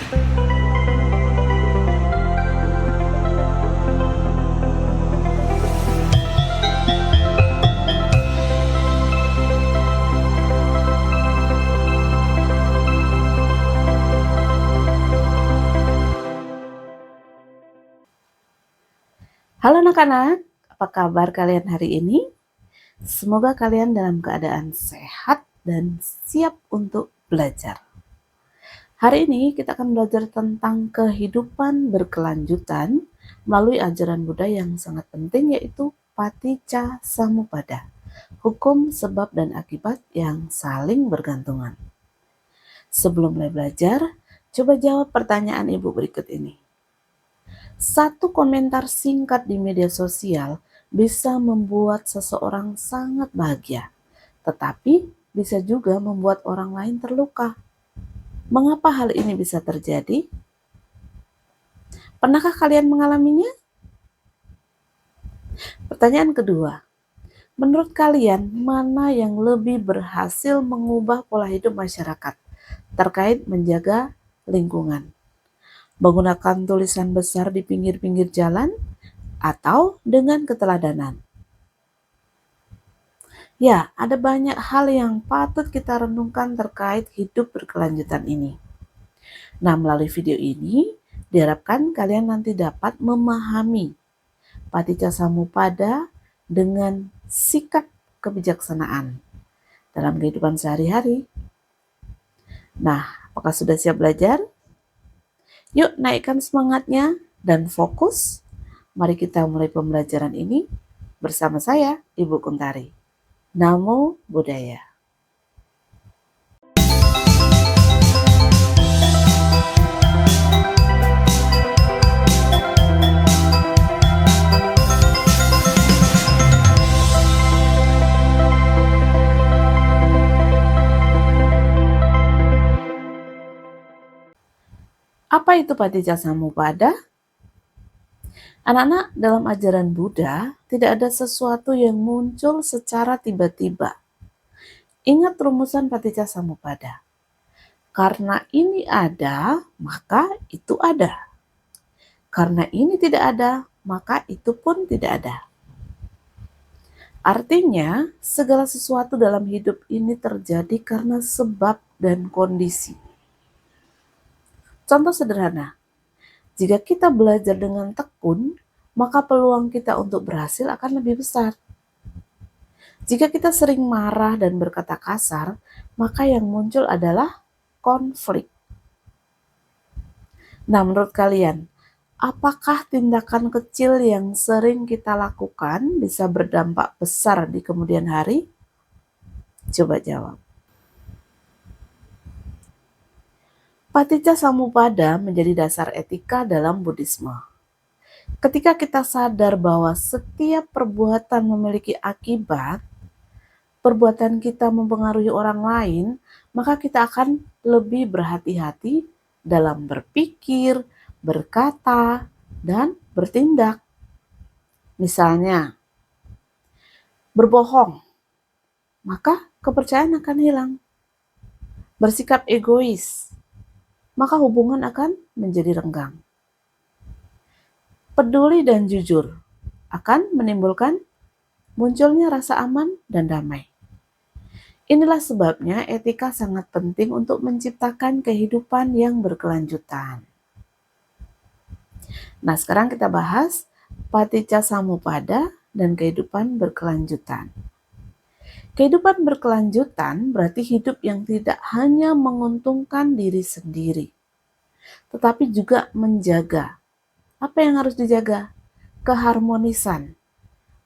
Halo anak-anak, apa kabar kalian hari ini? Semoga kalian dalam keadaan sehat dan siap untuk belajar. Hari ini kita akan belajar tentang kehidupan berkelanjutan melalui ajaran Buddha yang sangat penting, yaitu Paticca Samuppada, hukum sebab dan akibat yang saling bergantungan. Sebelum mulai belajar, coba jawab pertanyaan ibu berikut ini. Satu komentar singkat di media sosial bisa membuat seseorang sangat bahagia, tetapi bisa juga membuat orang lain terluka. Mengapa hal ini bisa terjadi? Pernahkah kalian mengalaminya? Pertanyaan kedua, menurut kalian mana yang lebih berhasil mengubah pola hidup masyarakat terkait menjaga lingkungan? Menggunakan tulisan besar di pinggir-pinggir jalan atau dengan keteladanan? Ya, ada banyak hal yang patut kita renungkan terkait hidup berkelanjutan ini. Nah, melalui video ini, diharapkan kalian nanti dapat memahami Paticca Samuppada dengan sikap kebijaksanaan dalam kehidupan sehari-hari. Nah, apakah sudah siap belajar? Yuk naikkan semangatnya dan fokus. Mari kita mulai pembelajaran ini bersama saya, Ibu Kuntari. Namo Buddhaya. Apa itu Paticca Samuppada? Anak-anak, dalam ajaran Buddha, tidak ada sesuatu yang muncul secara tiba-tiba. Ingat rumusan Paticca Samuppada. Karena ini ada, maka itu ada. Karena ini tidak ada, maka itu pun tidak ada. Artinya, segala sesuatu dalam hidup ini terjadi karena sebab dan kondisi. Contoh sederhana, jika kita belajar dengan tekun, maka peluang kita untuk berhasil akan lebih besar. Jika kita sering marah dan berkata kasar, maka yang muncul adalah konflik. Nah, menurut kalian, apakah tindakan kecil yang sering kita lakukan bisa berdampak besar di kemudian hari? Coba jawab. Paticca Samuppada menjadi dasar etika dalam Buddhisme. Ketika kita sadar bahwa setiap perbuatan memiliki akibat, perbuatan kita mempengaruhi orang lain, maka kita akan lebih berhati-hati dalam berpikir, berkata, dan bertindak. Misalnya, berbohong, maka kepercayaan akan hilang. Bersikap egois, maka hubungan akan menjadi renggang. Peduli dan jujur akan menimbulkan munculnya rasa aman dan damai. Inilah sebabnya etika sangat penting untuk menciptakan kehidupan yang berkelanjutan. Nah, sekarang kita bahas Paticca Samuppada dan kehidupan berkelanjutan. Kehidupan berkelanjutan berarti hidup yang tidak hanya menguntungkan diri sendiri, tetapi juga menjaga. Apa yang harus dijaga? Keharmonisan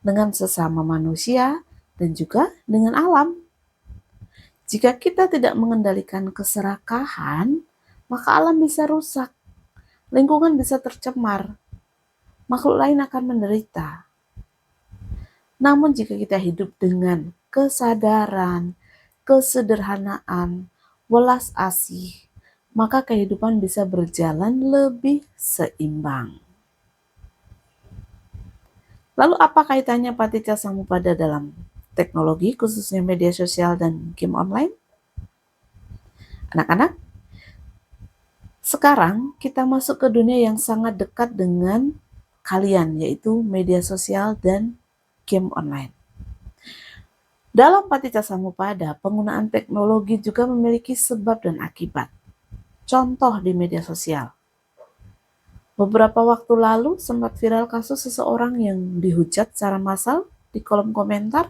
dengan sesama manusia dan juga dengan alam. Jika kita tidak mengendalikan keserakahan, maka alam bisa rusak, lingkungan bisa tercemar, makhluk lain akan menderita. Namun jika kita hidup dengan kesadaran, kesederhanaan, welas asih, maka kehidupan bisa berjalan lebih seimbang. Lalu apa kaitannya Paticca Samuppada dalam teknologi, khususnya media sosial dan game online? Anak-anak, Sekarang kita masuk ke dunia yang sangat dekat dengan kalian, yaitu media sosial dan game online. Dalam Paticcasamuppada, penggunaan teknologi juga memiliki sebab dan akibat. Contoh di media sosial. Beberapa waktu lalu sempat viral kasus seseorang yang dihujat secara massal di kolom komentar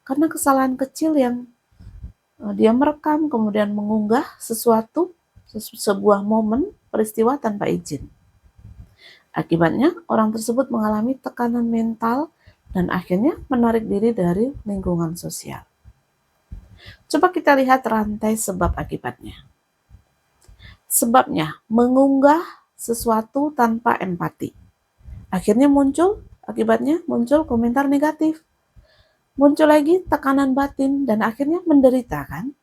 karena kesalahan kecil yang dia merekam kemudian mengunggah sesuatu, sebuah momen peristiwa tanpa izin. Akibatnya orang tersebut mengalami tekanan mental dan akhirnya menarik diri dari lingkungan sosial. Coba kita lihat rantai sebab akibatnya. Sebabnya, mengunggah sesuatu tanpa empati. Akhirnya akibatnya muncul komentar negatif. Muncul lagi tekanan batin dan akhirnya menderita kan?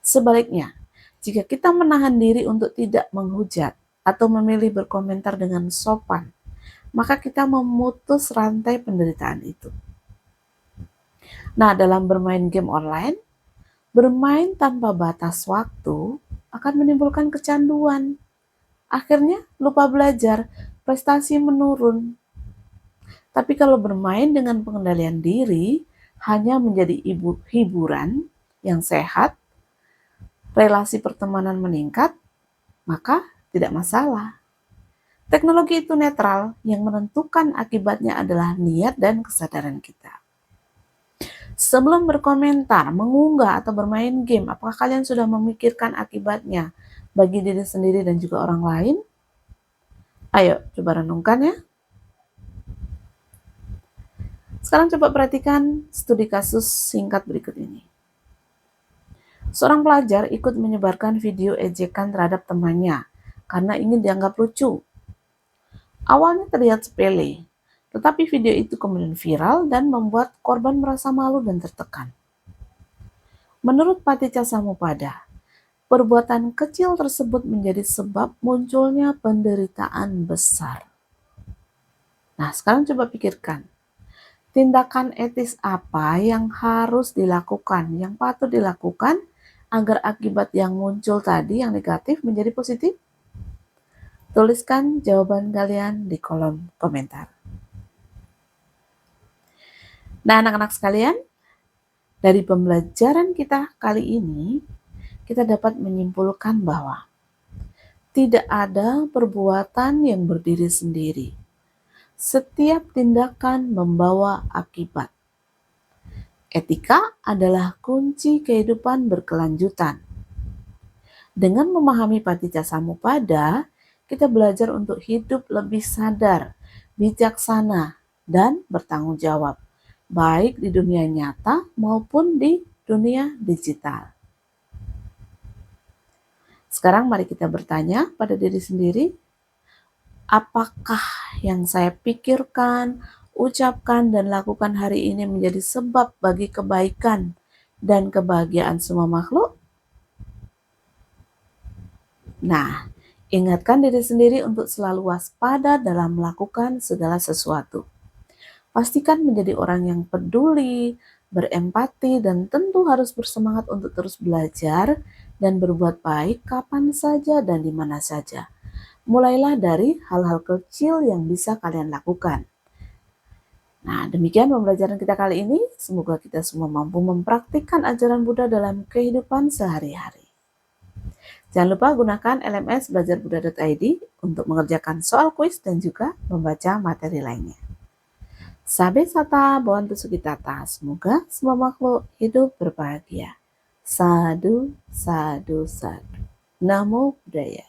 Sebaliknya, jika kita menahan diri untuk tidak menghujat atau memilih berkomentar dengan sopan, maka kita memutus rantai penderitaan itu. Nah, dalam bermain game online, bermain tanpa batas waktu akan menimbulkan kecanduan. Akhirnya lupa belajar, prestasi menurun. Tapi kalau bermain dengan pengendalian diri, hanya menjadi hiburan yang sehat, relasi pertemanan meningkat, maka tidak masalah. Teknologi itu netral, yang menentukan akibatnya adalah niat dan kesadaran kita. Sebelum berkomentar, mengunggah, atau bermain game, apakah kalian sudah memikirkan akibatnya bagi diri sendiri dan juga orang lain? Ayo, coba renungkan ya. Sekarang coba perhatikan studi kasus singkat berikut ini. Seorang pelajar ikut menyebarkan video ejekan terhadap temannya karena ingin dianggap lucu. Awalnya terlihat sepele, tetapi video itu kemudian viral dan membuat korban merasa malu dan tertekan. Menurut Paticcasamuppada, perbuatan kecil tersebut menjadi sebab munculnya penderitaan besar. Nah, sekarang coba pikirkan. Tindakan etis apa yang harus dilakukan, yang patut dilakukan agar akibat yang muncul tadi yang negatif menjadi positif? Tuliskan jawaban kalian di kolom komentar. Nah, anak-anak sekalian, dari pembelajaran kita kali ini, kita dapat menyimpulkan bahwa tidak ada perbuatan yang berdiri sendiri. Setiap tindakan membawa akibat. Etika adalah kunci kehidupan berkelanjutan. Dengan memahami Paticcasamuppada, kita belajar untuk hidup lebih sadar, bijaksana, dan bertanggung jawab, baik di dunia nyata maupun di dunia digital. Sekarang mari kita bertanya pada diri sendiri, apakah yang saya pikirkan, ucapkan, dan lakukan hari ini menjadi sebab bagi kebaikan dan kebahagiaan semua makhluk? Nah, ingatkan diri sendiri untuk selalu waspada dalam melakukan segala sesuatu. Pastikan menjadi orang yang peduli, berempati, dan tentu harus bersemangat untuk terus belajar dan berbuat baik kapan saja dan di mana saja. Mulailah dari hal-hal kecil yang bisa kalian lakukan. Nah, demikian pembelajaran kita kali ini. Semoga kita semua mampu mempraktikkan ajaran Buddha dalam kehidupan sehari-hari. Jangan lupa gunakan LMS belajarbuddha.id untuk mengerjakan soal kuis dan juga membaca materi lainnya. Sabe sata Bhavantu Sukhitata. Semoga semua makhluk hidup berbahagia. Sadu, sadu, sadu. Namo Buddhaya.